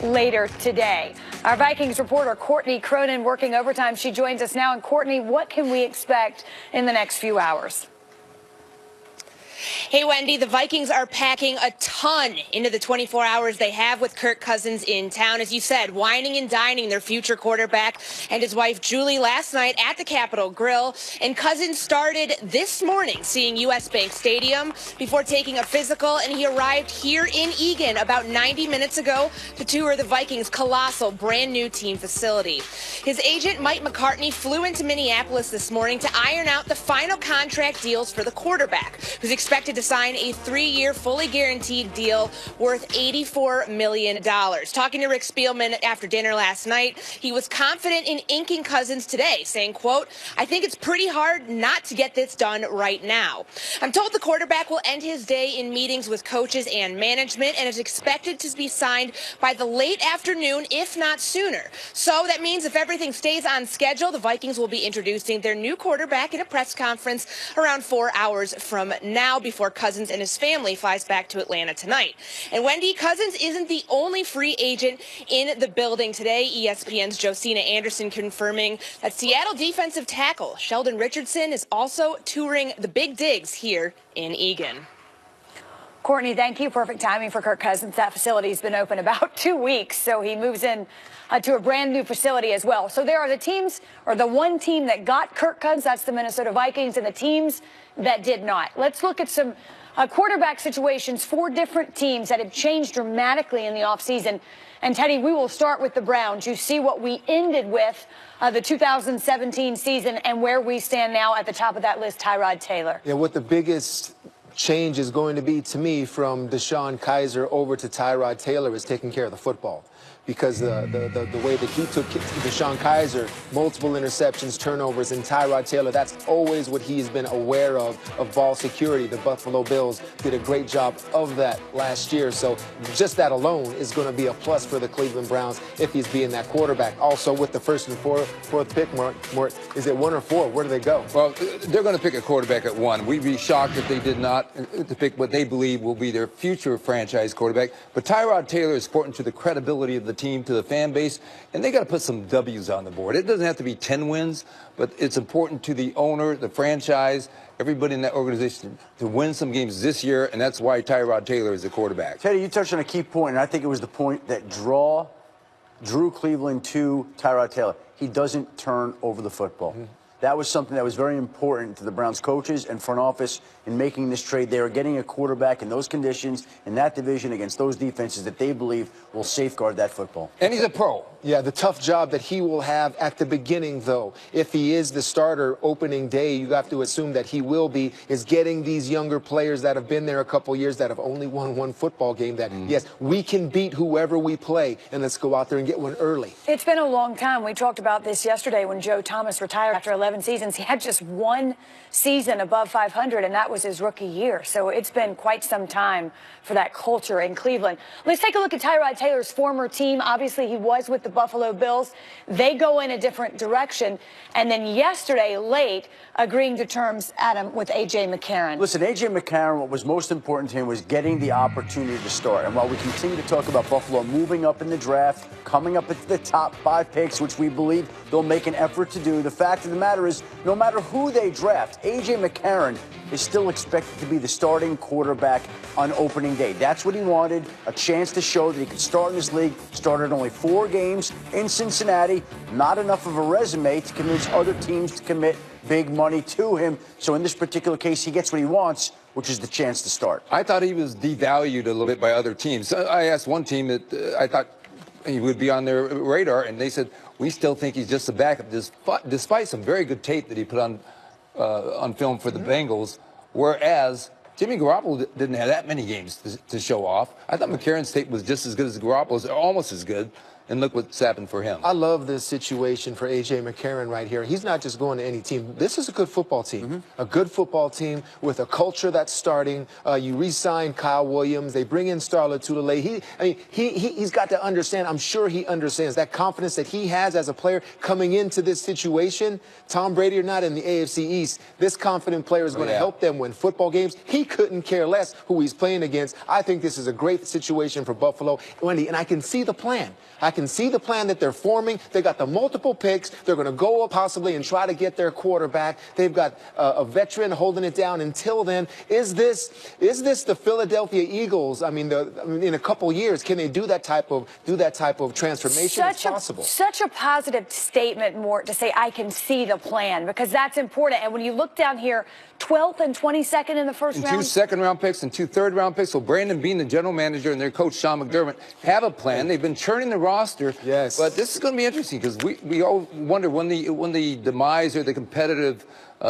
later today. Our Vikings reporter Courtney Cronin working overtime. She joins us now. And Courtney, what can we expect in the next few hours? Hey, Wendy, the Vikings are packing a ton into the 24 hours they have with Kirk Cousins in town. As you said, wining and dining their future quarterback and his wife Julie last night at the Capitol Grill. And Cousins started this morning seeing U.S. Bank Stadium before taking a physical, and he arrived here in Eagan about 90 minutes ago to tour the Vikings' colossal brand new team facility. His agent, Mike McCartney, flew into Minneapolis this morning to iron out the final contract deals for the quarterback, who's expected to sign a 3-year, fully guaranteed deal worth $84 million. Talking to Rick Spielman after dinner last night, he was confident in inking Cousins today, saying, quote, "I think it's pretty hard not to get this done right now. I'm told the quarterback will end his day in meetings with coaches and management and is expected to be signed by the late afternoon, if not sooner. So that means if everything stays on schedule, the Vikings will be introducing their new quarterback in a press conference around 4 hours from now, before Cousins and his family flies back to Atlanta tonight." And Wendy, Cousins isn't the only free agent in the building today. ESPN's Josina Anderson confirming that Seattle defensive tackle Sheldon Richardson is also touring the big digs here in Eagan. Courtney, thank you. Perfect timing for Kirk Cousins. That facility's been open about 2 weeks, so he moves in to a brand new facility as well. So there are the teams, or the one team that got Kirk Cousins, that's the Minnesota Vikings, and the teams that did not. Let's look at some quarterback situations for different teams that have changed dramatically in the offseason. And Teddy, we will start with the Browns. You see what we ended with the 2017 season and where we stand now at the top of that list, Tyrod Taylor. Yeah, what the biggest change is going to be to me from Deshaun Kaiser over to Tyrod Taylor is taking care of the football. Because the way that he took Deshaun Kaiser, multiple interceptions, turnovers, and Tyrod Taylor, that's always what he's been aware of ball security. The Buffalo Bills did a great job of that last year. So just that alone is going to be a plus for the Cleveland Browns if he's being that quarterback. Also, with the first and fourth pick, Mort, is it 1 or 4? Where do they go? Well, they're going to pick a quarterback at 1. We'd be shocked if they did not to pick what they believe will be their future franchise quarterback. But Tyrod Taylor is important to the credibility of the team, to the fan base, and they got to put some W's on the board. It doesn't have to be 10 wins, but it's important to the owner, the franchise, everybody in that organization to win some games this year, and that's why Tyrod Taylor is the quarterback. Teddy, you touched on a key point, and I think it was the point that drew Cleveland to Tyrod Taylor. He doesn't turn over the football. That was something that was very important to the Browns coaches and front office in making this trade. They are getting a quarterback in those conditions, in that division, against those defenses that they believe will safeguard that football. And he's a pro. Yeah, the tough job that he will have at the beginning, though, if he is the starter opening day, you have to assume that he will be, is getting these younger players that have been there a couple years that have only won one football game that, yes, we can beat whoever we play, and let's go out there and get one early. It's been a long time. We talked about this yesterday when Joe Thomas retired after 11 seasons. He had just one season above 500, and that was his rookie year. So it's been quite some time for that culture in Cleveland. Let's take a look at Tyrod Taylor's former team. Obviously, he was with the Buffalo Bills. They go in a different direction. And then yesterday, late, agreeing to terms, Adam, with A.J. McCarron. Listen, A.J. McCarron, what was most important to him was getting the opportunity to start. And while we continue to talk about Buffalo moving up in the draft, coming up at the top 5 picks, which we believe they'll make an effort to do, the fact of the matter is, no matter who they draft, A.J. McCarron is still expected to be the starting quarterback on opening day. That's what he wanted, a chance to show that he could start in this league. Started only 4 games in Cincinnati, not enough of a resume to convince other teams to commit big money to him. So in this particular case, he gets what he wants, which is the chance to start. I thought he was devalued a little bit by other teams. I asked one team that I thought he would be on their radar, and they said, we still think he's just a backup, despite some very good tape that he put on film for the Bengals, whereas Jimmy Garoppolo didn't have that many games to show off. I thought McCarron's tape was just as good as Garoppolo's, almost as good. and look what's happened for him. I love this situation for A.J. McCarron right here. He's not just going to any team. This is a good football team, a good football team with a culture that's starting. You re-sign Kyle Williams. They bring in Starla Tulele. He's got to understand, I'm sure he understands, that confidence that he has as a player coming into this situation. Tom Brady or not in the AFC East, this confident player is going to help them win football games. He couldn't care less who he's playing against. I think this is a great situation for Buffalo, Wendy, and I can see the plan. I can see the plan that they're forming. They got the multiple picks. They're going to go up possibly and try to get their quarterback. They've got a veteran holding it down until then. Is this the Philadelphia Eagles? I mean, in a couple years, can they do that type of transformation? It's possible. Such a positive statement, Mort, to say I can see the plan, because that's important. And when you look down here, 12th and 22nd in the first round. 2 second-round picks and 2 third-round picks. So Brandon Beane, the general manager, and their coach, Sean McDermott, have a plan. They've been churning the roster. Yes. But this is going to be interesting because we all wonder when the demise or the competitive,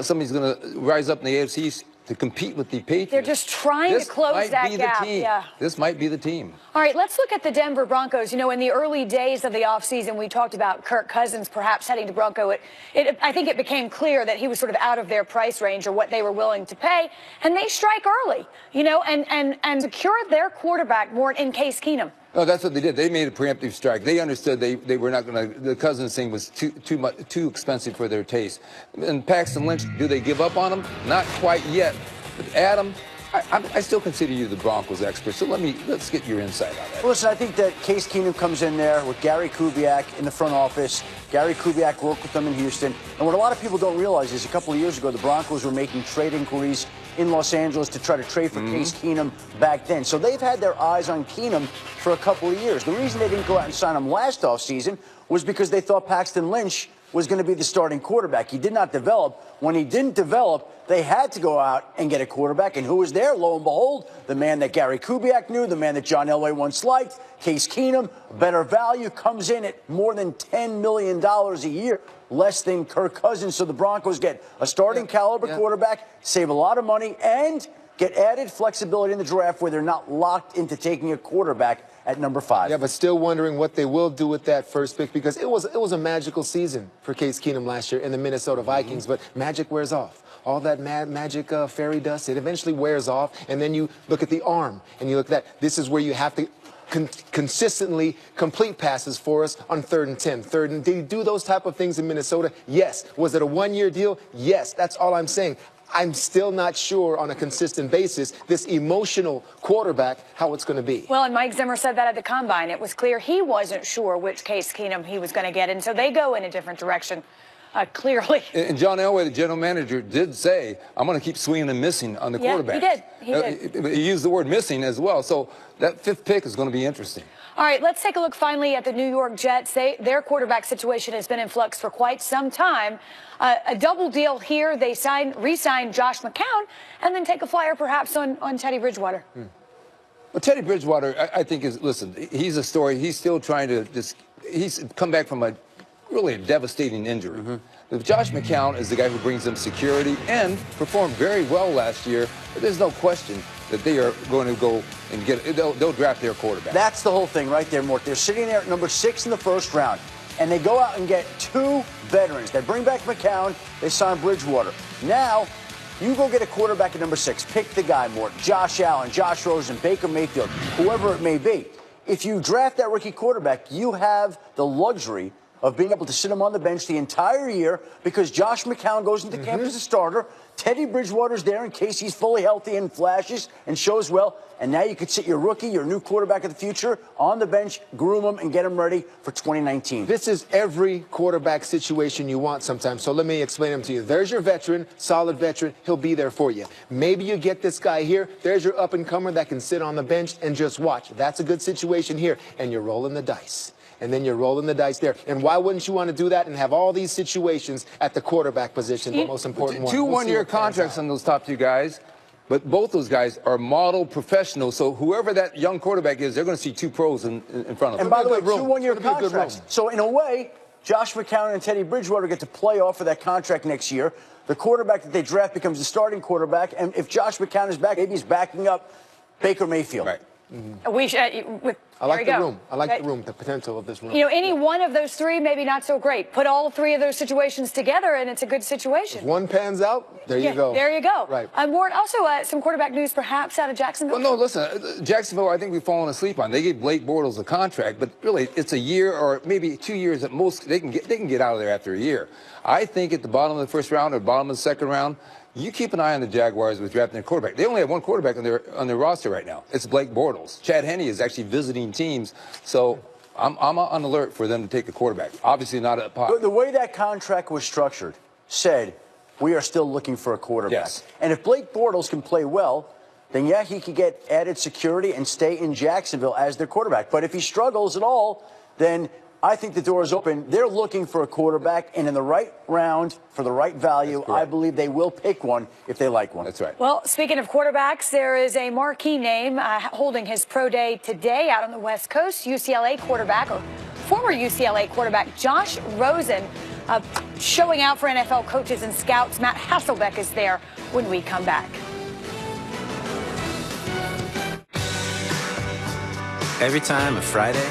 somebody's going to rise up in the AFC East to compete with the Patriots. They're just trying to close that gap. Yeah. This might be the team. All right, let's look at the Denver Broncos. You know, in the early days of the offseason, we talked about Kirk Cousins perhaps heading to Bronco. I think it became clear that he was sort of out of their price range or what they were willing to pay, and they strike early, you know, and secure their quarterback more in Case Keenum. No, that's what they did. They made a preemptive strike. They understood they were not going to. The Cousins thing was too expensive for their taste. And Paxton Lynch, do they give up on him? Not quite yet. But Adam, I still consider you the Broncos expert. So let's get your insight on that. Listen, I think that Case Keenum comes in there with Gary Kubiak in the front office. Gary Kubiak worked with them in Houston. And what a lot of people don't realize is a couple of years ago, the Broncos were making trade inquiries in Los Angeles to try to trade for Case Keenum back then. So they've had their eyes on Keenum for a couple of years. The reason they didn't go out and sign him last offseason was because they thought Paxton Lynch was going to be the starting quarterback. He did not develop. When he didn't develop, they had to go out and get a quarterback. And who was there? Lo and behold, the man that Gary Kubiak knew, the man that John Elway once liked, Case Keenum. Better value, comes in at more than $10 million a year, less than Kirk Cousins. So the Broncos get a starting caliber quarterback, save a lot of money, and get added flexibility in the draft where they're not locked into taking a quarterback at number 5. Yeah, but still wondering what they will do with that first pick, because it was a magical season for Case Keenum last year in the Minnesota Vikings, but magic wears off. All that magic fairy dust, it eventually wears off, and then you look at the arm, and you look at that. This is where you have to consistently complete passes for us on 3rd and 10. Did he do those type of things in Minnesota? Yes. Was it a one-year deal? Yes. That's all I'm saying. I'm still not sure on a consistent basis, this emotional quarterback, how it's going to be. Well, and Mike Zimmer said that at the Combine. It was clear he wasn't sure which Case Keenum he was going to get, and so they go in a different direction, clearly. And John Elway, the general manager, did say, I'm going to keep swinging and missing on the quarterback. He did. He used the word missing as well, so that 5th pick is going to be interesting. All right, let's take a look finally at the New York Jets. Their quarterback situation has been in flux for quite some time. A double deal here. They re-sign Josh McCown and then take a flyer perhaps on Teddy Bridgewater. Well, Teddy Bridgewater, I think listen, he's a story. He's still trying to he's come back from really a devastating injury. Josh McCown is the guy who brings them security and performed very well last year, but there's no question that they are going to go and they'll draft their quarterback. That's the whole thing right there, Mort. They're sitting there at number 6 in the first round, and they go out and get 2 veterans. They bring back McCown, they sign Bridgewater. Now, you go get a quarterback at number 6. Pick the guy, Mort. Josh Allen, Josh Rosen, Baker Mayfield, whoever it may be. If you draft that rookie quarterback, you have the luxury of being able to sit him on the bench the entire year because Josh McCown goes into camp as a starter. Teddy Bridgewater's there in case he's fully healthy and flashes and shows well. And now you could sit your rookie, your new quarterback of the future, on the bench, groom him, and get him ready for 2019. This is every quarterback situation you want sometimes. So let me explain them to you. There's your veteran, solid veteran. He'll be there for you. Maybe you get this guy here. There's your up-and-comer that can sit on the bench and just watch. That's a good situation here. And you're rolling the dice. And then you're rolling the dice there. And why wouldn't you want to do that and have all these situations at the quarterback position, the most important one? 2 one-year contracts on those top 2 guys, but both those guys are model professionals. So whoever that young quarterback is, they're going to see 2 pros in front of them. And by the way, 2 one-year contracts. So in a way, Josh McCown and Teddy Bridgewater get to play off of that contract next year. The quarterback that they draft becomes the starting quarterback. And if Josh McCown is back, maybe he's backing up Baker Mayfield. Right. We should, with I like the go. room. I like the room, the potential of this room. You know, any one of those three, maybe not so great. Put all three of those situations together, and it's a good situation. If one pans out, there you go. There you go. Right. Ward, also some quarterback news perhaps out of Jacksonville. Well, no, listen, Jacksonville, I think we've fallen asleep on. They gave Blake Bortles a contract, but really it's a year or maybe 2 years at most. They can get out of there after a year. I think at the bottom of the first round or bottom of the second round, you keep an eye on the Jaguars with drafting a quarterback. They only have one quarterback on their roster right now. It's Blake Bortles. Chad Henne is actually visiting teams, so I'm on alert for them to take a quarterback. Obviously not a pot. The way that contract was structured said we are still looking for a quarterback. Yes. And if Blake Bortles can play well, then yeah, he could get added security and stay in Jacksonville as their quarterback. But if he struggles at all, then I think the door is open. They're looking for a quarterback, and in the right round, for the right value, I believe they will pick one if they like one. That's right. Well, speaking of quarterbacks, there is a marquee name holding his pro day today out on the West Coast. UCLA quarterback, or former UCLA quarterback, Josh Rosen, showing out for NFL coaches and scouts. Matt Hasselbeck is there when we come back. Every time a Friday